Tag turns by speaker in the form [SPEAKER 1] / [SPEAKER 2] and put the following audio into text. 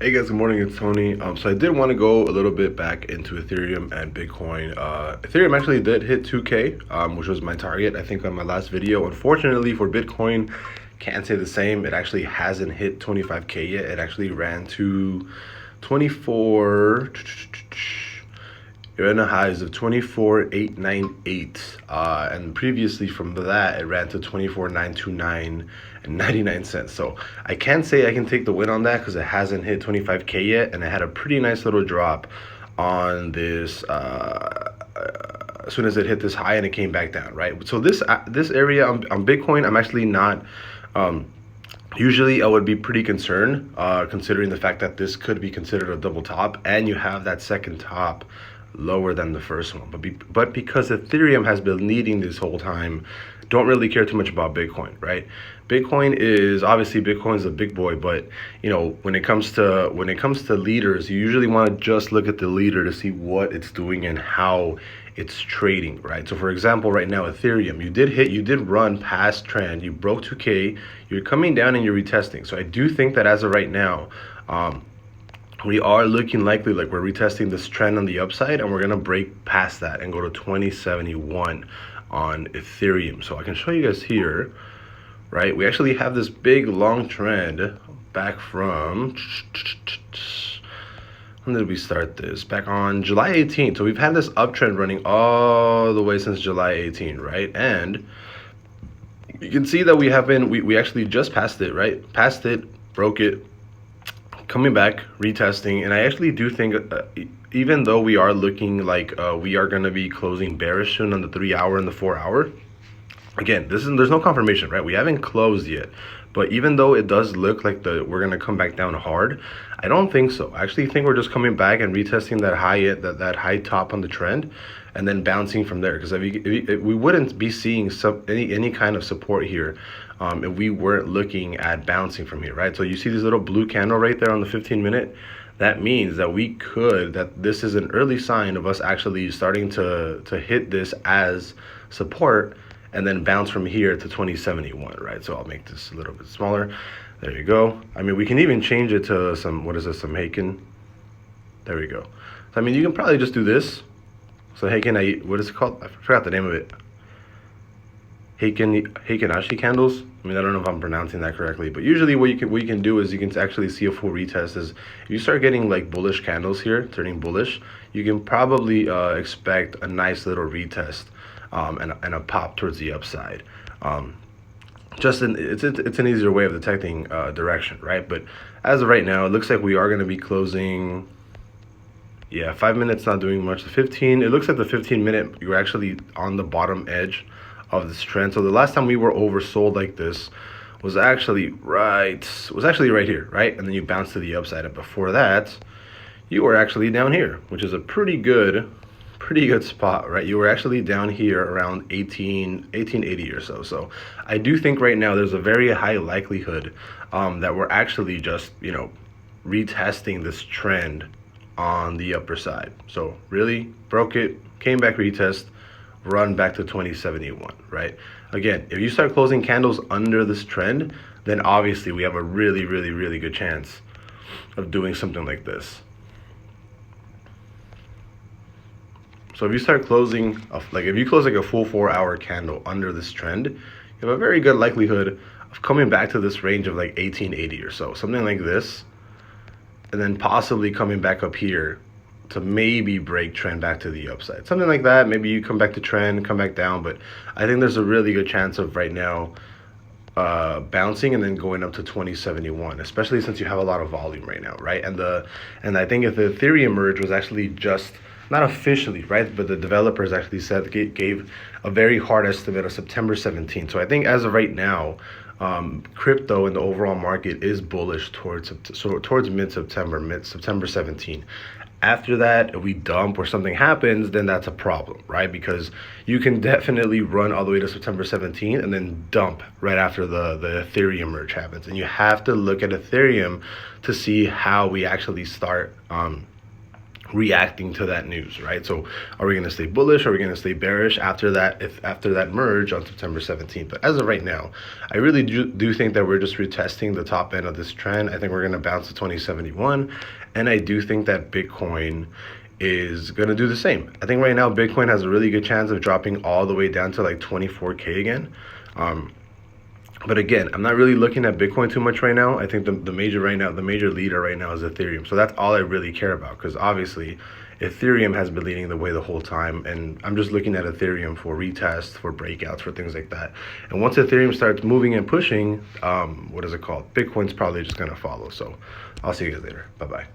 [SPEAKER 1] Hey guys, good morning. It's Tony. So I did want to go a little bit back into Ethereum and Bitcoin. Ethereum actually did hit 2K, which was my target, I think, on my last video. Unfortunately for Bitcoin, can't say the same. It actually hasn't hit 25K yet. It actually ran to 24. It ran a highs of 24,898, and previously from that it ran to 24,929 and 99 cents. So I can't say I can take the win on that because it hasn't hit 25K yet, and it had a pretty nice little drop on this as soon as it hit this high, and it came back down, right? So this area on Bitcoin, I'm actually not. Usually I would be pretty concerned, considering the fact that this could be considered a double top, and you have that second top lower than the first one. But because Ethereum has been leading this whole time, don't really care too much about Bitcoin, right? Bitcoin's a big boy, but you know, when it comes to leaders, you usually want to just look at the leader to see what it's doing and how it's trading, right? So for example, right now Ethereum, you did run past trend, you broke 2K, you're coming down and you're retesting. So I do think that as of right now, we are looking likely like we're retesting this trend on the upside, and we're gonna break past that and go to 2071 on Ethereum. So I can show you guys here, right? We actually have this big long trend back from, when did we start this? Back on July 18th. So we've had this uptrend running all the way since July 18th, right? And you can see that we actually just passed it, right? Passed it, broke it, coming back, retesting. And I actually do think, even though we are looking like we are going to be closing bearish soon on the 3 hour and the 4 hour, again, there's no confirmation, right? We haven't closed yet. But even though it does look like we're going to come back down hard, I don't think so. I actually think we're just coming back and retesting that high top on the trend, and then bouncing from there. Because we wouldn't be seeing any kind of support here if we weren't looking at bouncing from here, right? So you see this little blue candle right there on the 15-minute. That means that this is an early sign of us actually starting to hit this as support, and then bounce from here to 2071, right? So I'll make this a little bit smaller. There you go. I mean, we can even change it to some Heiken. There we go. So I mean, you can probably just do this. So Heiken, what is it called? I forgot the name of it. Heikenashi candles. I mean, I don't know if I'm pronouncing that correctly, but usually what you can do is you can actually see a full retest. Is if you start getting like bullish candles here, turning bullish, you can probably expect a nice little retest. And a pop towards the upside. It's an easier way of detecting direction, right? But as of right now, it looks like we are going to be closing. Yeah, 5 minutes not doing much. The 15, it looks like the 15-minute, you're actually on the bottom edge of this trend. So the last time we were oversold like this was actually right here, right? And then you bounce to the upside. And before that, you were actually down here, which is a pretty good spot, right? You were actually down here around 1880 or so. So I do think right now there's a very high likelihood that we're actually just, you know, retesting this trend on the upper side. So really broke it, came back, retest, run back to 2071, right? Again, if you start closing candles under this trend, then obviously we have a really good chance of doing something like this. So if you start closing, if you close like a full 4 hour candle under this trend, you have a very good likelihood of coming back to this range of like 1880 or so, something like this, and then possibly coming back up here to maybe break trend back to the upside. Something like that. Maybe you come back to trend, come back down, but I think there's a really good chance of right now bouncing and then going up to 2071, especially since you have a lot of volume right now, right? And I think if the Ethereum merge was actually just not officially, right, but the developers actually gave a very hard estimate of September 17th. So I think as of right now, crypto and the overall market is bullish towards mid-September, September 17th. After that, if we dump or something happens, then that's a problem, right? Because you can definitely run all the way to September 17th and then dump right after the Ethereum merge happens. And you have to look at Ethereum to see how we actually start reacting to that news, right? So are we going to stay bullish? Are we going to stay bearish after that, if after that merge on September 17th? But as of right now, I really do think that we're just retesting the top end of this trend. I think we're going to bounce to 2071, and I do think that Bitcoin is going to do the same. I think right now Bitcoin has a really good chance of dropping all the way down to like 24K again. But again, I'm not really looking at Bitcoin too much right now. I think the major leader right now is Ethereum. So that's all I really care about, because obviously Ethereum has been leading the way the whole time, and I'm just looking at Ethereum for retests, for breakouts, for things like that. And once Ethereum starts moving and pushing, what is it called? Bitcoin's probably just gonna follow. So I'll see you guys later. Bye-bye.